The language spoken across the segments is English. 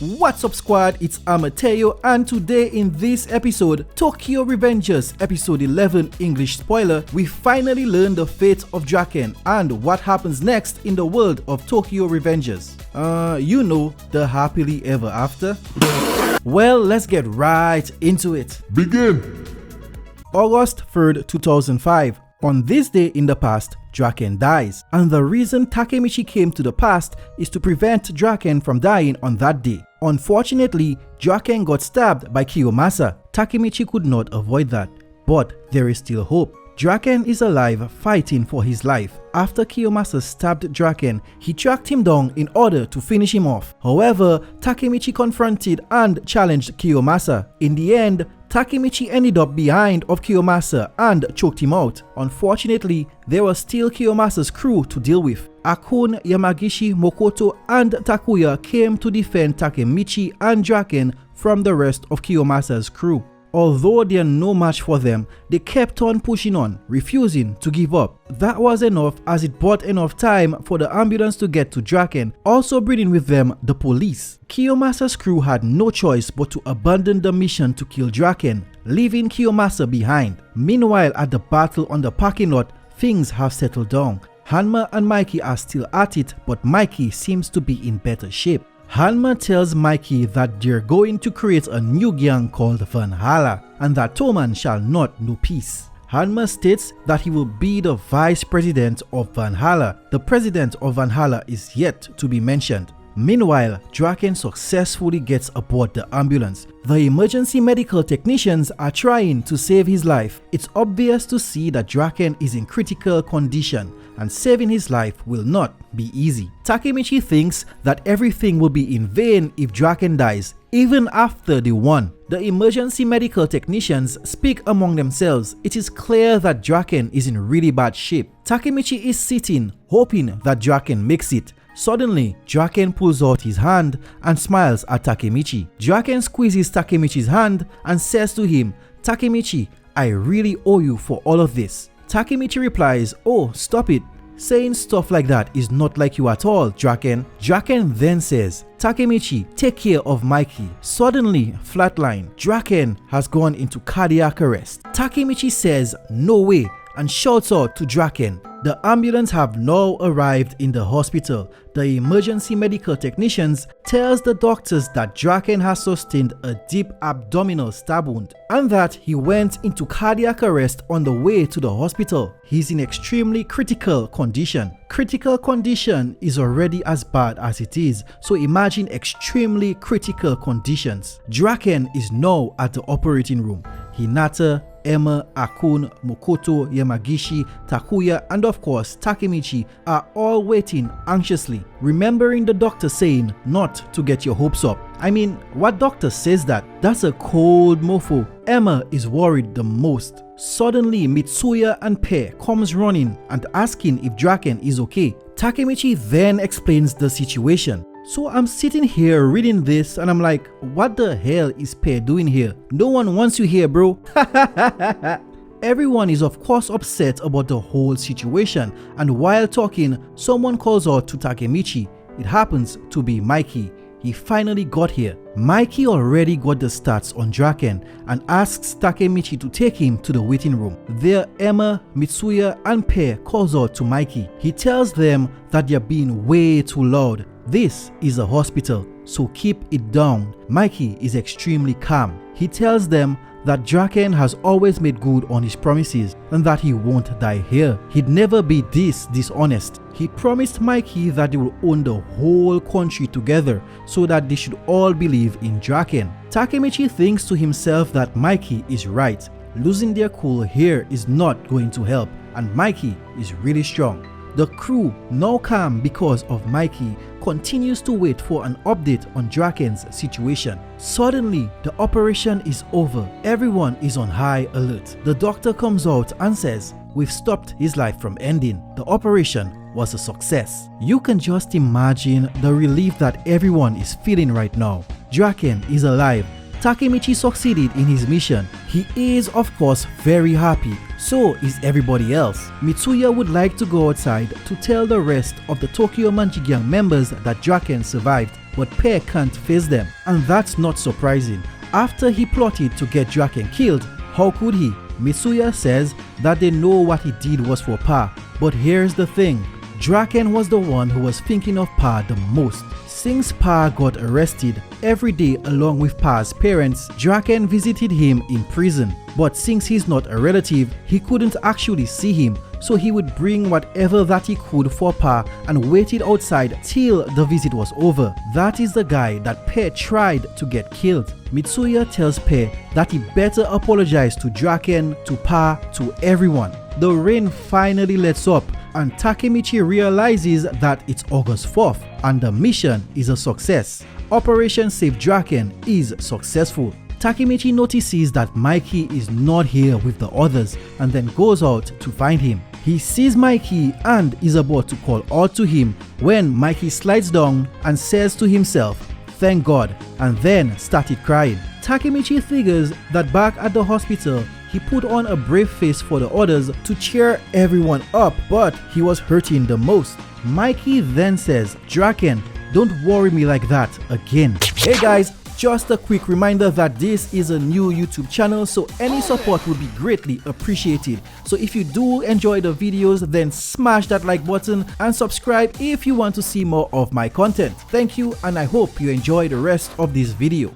What's up squad, it's Amateyo, and today in this episode, Tokyo Revengers episode 11 English spoiler, we finally learn the fate of Draken and what happens next in the world of Tokyo Revengers. You know, the happily ever after. Well, let's get right into it. Begin! August 3rd, 2005. On this day in the past, Draken dies, and the reason Takemichi came to the past is to prevent Draken from dying on that day. Unfortunately, Draken got stabbed by Kiyomasa. Takemichi could not avoid that, but there is still hope. Draken is alive, fighting for his life. After Kiyomasa stabbed Draken, he tracked him down in order to finish him off. However, Takemichi confronted and challenged Kiyomasa. In the end, Takemichi ended up behind of Kiyomasa and choked him out. Unfortunately, there was still Kiyomasa's crew to deal with. Akun, Yamagishi, Mokoto, and Takuya came to defend Takemichi and Draken from the rest of Kiyomasa's crew. Although they are no match for them, they kept on pushing on, refusing to give up. That was enough, as it bought enough time for the ambulance to get to Draken, also bringing with them the police. Kiyomasa's crew had no choice but to abandon the mission to kill Draken, leaving Kiyomasa behind. Meanwhile, at the battle on the parking lot, things have settled down. Hanma and Mikey are still at it, but Mikey seems to be in better shape. Hanma tells Mikey that they're going to create a new gang called Valhalla and that Toman shall not know peace. Hanma states that he will be the vice president of Valhalla. The president of Valhalla is yet to be mentioned. Meanwhile, Draken successfully gets aboard the ambulance. The emergency medical technicians are trying to save his life. It's obvious to see that Draken is in critical condition, and saving his life will not be easy. Takemichi thinks that everything will be in vain if Draken dies, even after they won. The emergency medical technicians speak among themselves. It is clear that Draken is in really bad shape. Takemichi is sitting, hoping that Draken makes it. Suddenly, Draken pulls out his hand and smiles at Takemichi. Draken squeezes Takemichi's hand and says to him, "Takemichi, I really owe you for all of this." Takemichi replies, "Oh, stop it. Saying stuff like that is not like you at all, Draken." Draken then says, "Takemichi, take care of Mikey." Suddenly, flatline, Draken has gone into cardiac arrest. Takemichi says, "No way," and shouts out to Draken. The ambulance have now arrived in the hospital. The emergency medical technicians tells the doctors that Draken has sustained a deep abdominal stab wound and that he went into cardiac arrest on the way to the hospital. He's in extremely critical condition. Critical condition is already as bad as it is, so imagine extremely critical conditions. Draken is now at the operating room. Hinata, Emma, Akun, Mokoto, Yamagishi, Takuya, and of course Takemichi are all waiting anxiously, remembering the doctor saying not to get your hopes up. I mean, what doctor says that? That's a cold mofo. Emma is worried the most. Suddenly, Mitsuya and Pair comes running and asking if Draken is okay. Takemichi then explains the situation. So I'm sitting here reading this and I'm like, what the hell is Pair doing here? No one wants you here, bro. Everyone is of course upset about the whole situation, and while talking, someone calls out to Takemichi. It happens to be Mikey. He finally got here. Mikey already got the stats on Draken and asks Takemichi to take him to the waiting room. There, Emma, Mitsuya, and Pair calls out to Mikey. He tells them that they're being way too loud. This is a hospital, so keep it down. Mikey is extremely calm. He tells them that Draken has always made good on his promises and that he won't die here. He'd never be this dishonest. He promised Mikey that they will own the whole country together so that they should all believe in Draken. Takemichi thinks to himself that Mikey is right. Losing their cool here is not going to help, and Mikey is really strong. The crew, now calm because of Mikey, continues to wait for an update on Draken's situation. Suddenly, the operation is over. Everyone is on high alert. The doctor comes out and says, "We've stopped his life from ending. The operation was a success." You can just imagine the relief that everyone is feeling right now. Draken is alive. Takemichi succeeded in his mission. He is of course very happy, so is everybody else. Mitsuya would like to go outside to tell the rest of the Tokyo Manji gang members that Draken survived. but Pair can't face them. And that's not surprising. After he plotted to get Draken killed, how could he? Mitsuya says that they know what he did was for Pa, but here's the thing. Draken was the one who was thinking of Pa the most. Since Pa got arrested, every day along with Pa's parents, Draken visited him in prison. But since he's not a relative, he couldn't actually see him, so he would bring whatever that he could for Pa and waited outside till the visit was over. That is the guy that Pair tried to get killed. Mitsuya tells Pair that he better apologize to Draken, to Pa, to everyone. The rain finally lets up and Takemichi realizes that it's August 4th and the mission is a success. Operation Save Draken is successful. Takemichi notices that Mikey is not here with the others and then goes out to find him. He sees Mikey and is about to call out to him when Mikey slides down and says to himself, "Thank God," and then started crying. Takemichi figures that back at the hospital, he put on a brave face for the others to cheer everyone up, but he was hurting the most. Mikey then says, "Draken, don't worry me like that again." Hey guys, just a quick reminder that this is a new YouTube channel, so any support would be greatly appreciated. So if you do enjoy the videos, then smash that like button and subscribe if you want to see more of my content. Thank you, and I hope you enjoy the rest of this video.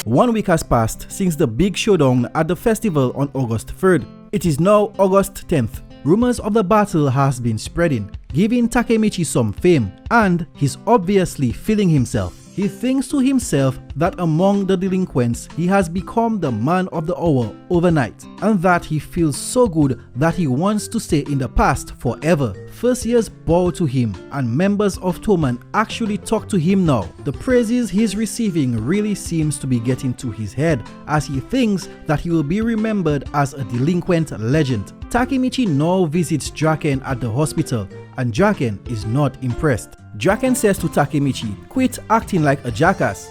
1 week has passed since the big showdown at the festival on August 3rd. It is now August 10th. Rumors of the battle has been spreading, giving Takemichi some fame, and he's obviously feeling himself. He thinks to himself that among the delinquents, he has become the man of the hour overnight, and that he feels so good that he wants to stay in the past forever. First years bow to him, and members of Toman actually talk to him now. The praises he's receiving really seems to be getting to his head, as he thinks that he will be remembered as a delinquent legend. Takemichi now visits Draken at the hospital, and Draken is not impressed. Draken says to Takemichi, "Quit acting like a jackass."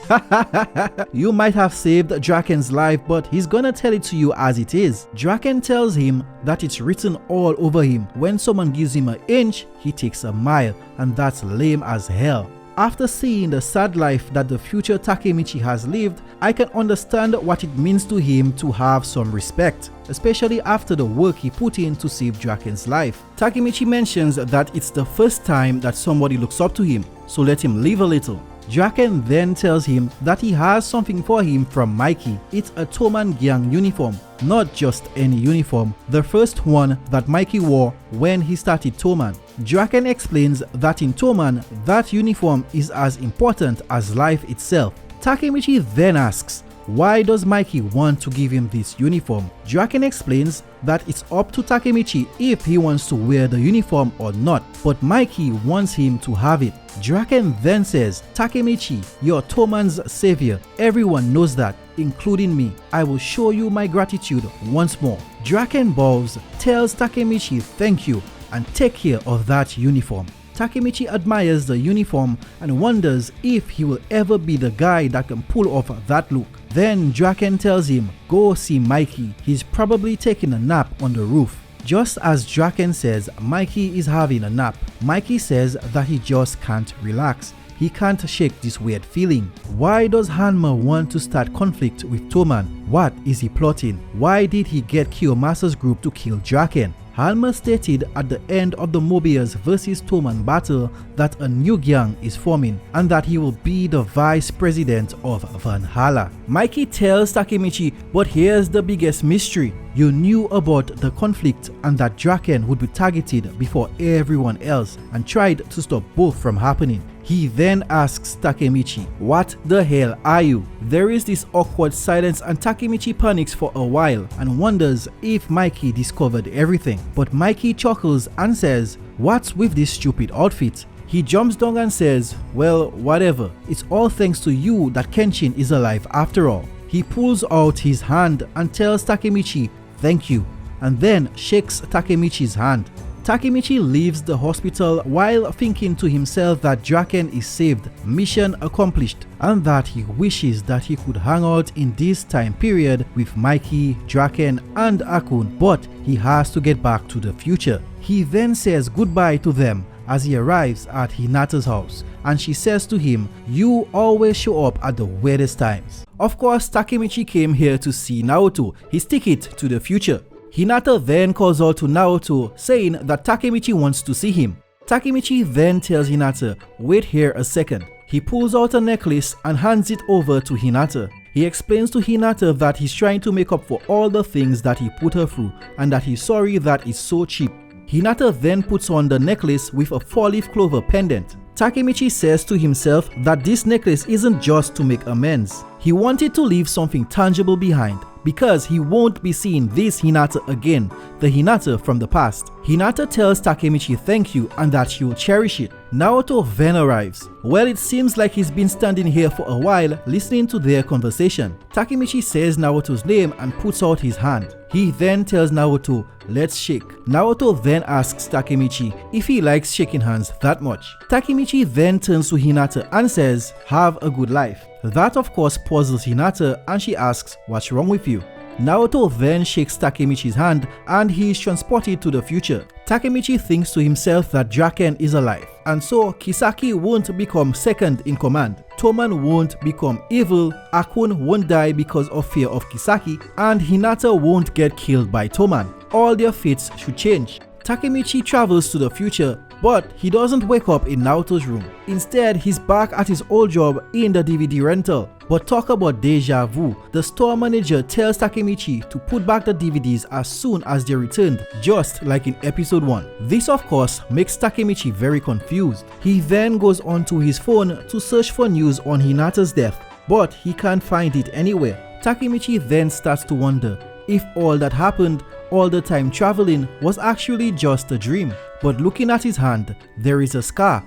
You might have saved Draken's life, but he's gonna tell it to you as it is. Draken tells him that it's written all over him. When someone gives him an inch, he takes a mile, and that's lame as hell. After seeing the sad life that the future Takemichi has lived, I can understand what it means to him to have some respect, especially after the work he put in to save Draken's life. Takemichi mentions that it's the first time that somebody looks up to him, so let him live a little. Draken then tells him that he has something for him from Mikey. It's a Toman gang uniform, not just any uniform, the first one that Mikey wore when he started Toman. Draken explains that in Toman, that uniform is as important as life itself. Takemichi then asks, why does Mikey want to give him this uniform? Draken explains that it's up to Takemichi if he wants to wear the uniform or not, but Mikey wants him to have it. Draken then says, "Takemichi, you're Toman's savior. Everyone knows that, including me. I will show you my gratitude once more." Draken bows, tells Takemichi thank you, and take care of that uniform. Takemichi admires the uniform and wonders if he will ever be the guy that can pull off that look. Then Draken tells him, "Go see Mikey. He's probably taking a nap on the roof." Just as Draken says Mikey is having a nap, Mikey says that he just can't relax. He can't shake this weird feeling. Why does Hanma want to start conflict with Toman? What is he plotting? Why did he get Kiyomasa's group to kill Draken? Hanma stated at the end of the Moebius vs Toman battle that a new gang is forming and that he will be the vice president of Valhalla. Mikey tells Takemichi, but here's the biggest mystery. You knew about the conflict and that Draken would be targeted before everyone else and tried to stop both from happening. He then asks Takemichi, "What the hell are you?" There is this awkward silence and Takemichi panics for a while and wonders if Mikey discovered everything. But Mikey chuckles and says, "What's with this stupid outfit?" He jumps down and says, "Well, whatever. It's all thanks to you that Kenshin is alive after all." He pulls out his hand and tells Takemichi, "Thank you," and then shakes Takemichi's hand. Takemichi leaves the hospital while thinking to himself that Draken is saved, mission accomplished, and that he wishes that he could hang out in this time period with Mikey, Draken, and Akun, but he has to get back to the future. He then says goodbye to them as he arrives at Hinata's house, and she says to him, "You always show up at the weirdest times." Of course, Takemichi came here to see Naoto, his ticket to the future. Hinata then calls out to Naoto, saying that Takemichi wants to see him. Takemichi then tells Hinata, "Wait here a second." He pulls out a necklace and hands it over to Hinata. He explains to Hinata that he's trying to make up for all the things that he put her through and that he's sorry that it's so cheap. Hinata then puts on the necklace with a 4-leaf clover pendant. Takemichi says to himself that this necklace isn't just to make amends. He wanted to leave something tangible behind because he won't be seeing this Hinata again, the Hinata from the past. Hinata tells Takemichi thank you and that she will cherish it. Naoto then arrives. Well, it seems like he's been standing here for a while listening to their conversation. Takemichi says Naoto's name and puts out his hand. He then tells Naoto, "Let's shake." Naoto then asks Takemichi if he likes shaking hands that much. Takemichi then turns to Hinata and says, "Have a good life." That of course puzzles Hinata and she asks, "What's wrong with you?" Naoto then shakes Takemichi's hand and he is transported to the future. Takemichi thinks to himself that Draken is alive, and so Kisaki won't become second in command, Toman won't become evil, Akun won't die because of fear of Kisaki, and Hinata won't get killed by Toman. All their fates should change. Takemichi travels to the future, but he doesn't wake up in Naoto's room. Instead, he's back at his old job in the DVD rental. But talk about deja vu. The store manager tells Takemichi to put back the DVDs as soon as they returned, just like in episode 1. This of course makes Takemichi very confused. He then goes onto his phone to search for news on Hinata's death, but he can't find it anywhere. Takemichi then starts to wonder if all that happened, all the time traveling, was actually just a dream. But looking at his hand, there is a scar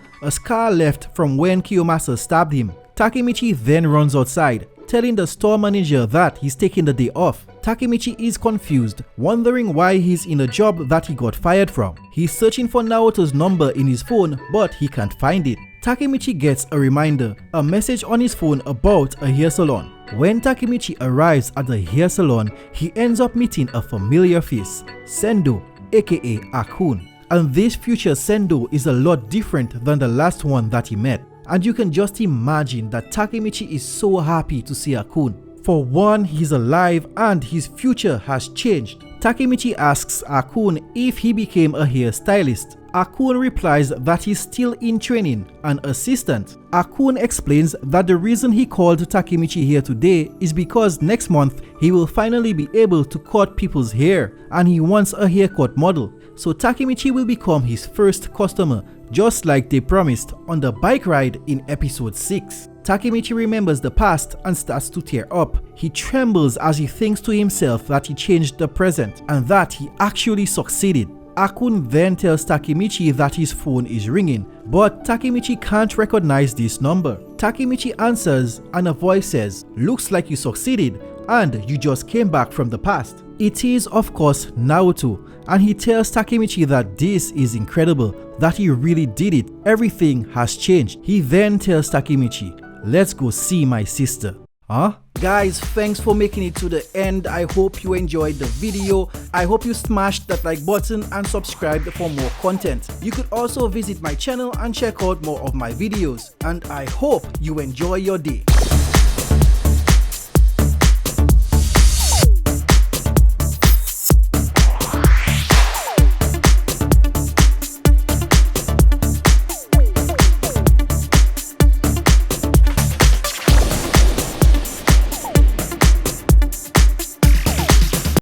left from when Kiyomasa stabbed him. Takemichi then runs outside, telling the store manager that he's taking the day off. Takemichi is confused, wondering why he's in a job that he got fired from. He's searching for Naoto's number in his phone, but he can't find it. Takemichi gets a reminder, a message on his phone about a hair salon. When Takemichi arrives at the hair salon, he ends up meeting a familiar face, Sendo, aka Akun. And this future Sendo is a lot different than the last one that he met. And you can just imagine that Takemichi is so happy to see Akun. For one, he's alive and his future has changed. Takemichi asks Akun if he became a hairstylist. Akun replies that he's still in training, an assistant. Akun explains that the reason he called Takemichi here today is because next month he will finally be able to cut people's hair and he wants a haircut model. So Takemichi will become his first customer, just like they promised on the bike ride in episode 6. Takemichi remembers the past and starts to tear up. He trembles as he thinks to himself that he changed the present and that he actually succeeded. Akun then tells Takemichi that his phone is ringing, but Takemichi can't recognize this number. Takemichi answers and a voice says, "Looks like you succeeded and you just came back from the past." It is of course Naoto, and he tells Takemichi that this is incredible, that he really did it, everything has changed. He then tells Takemichi, "Let's go see my sister." Huh? Guys, thanks for making it to the end. I hope you enjoyed the video. I hope you smashed that like button and subscribed for more content. You could also visit my channel and check out more of my videos. And I hope you enjoy your day.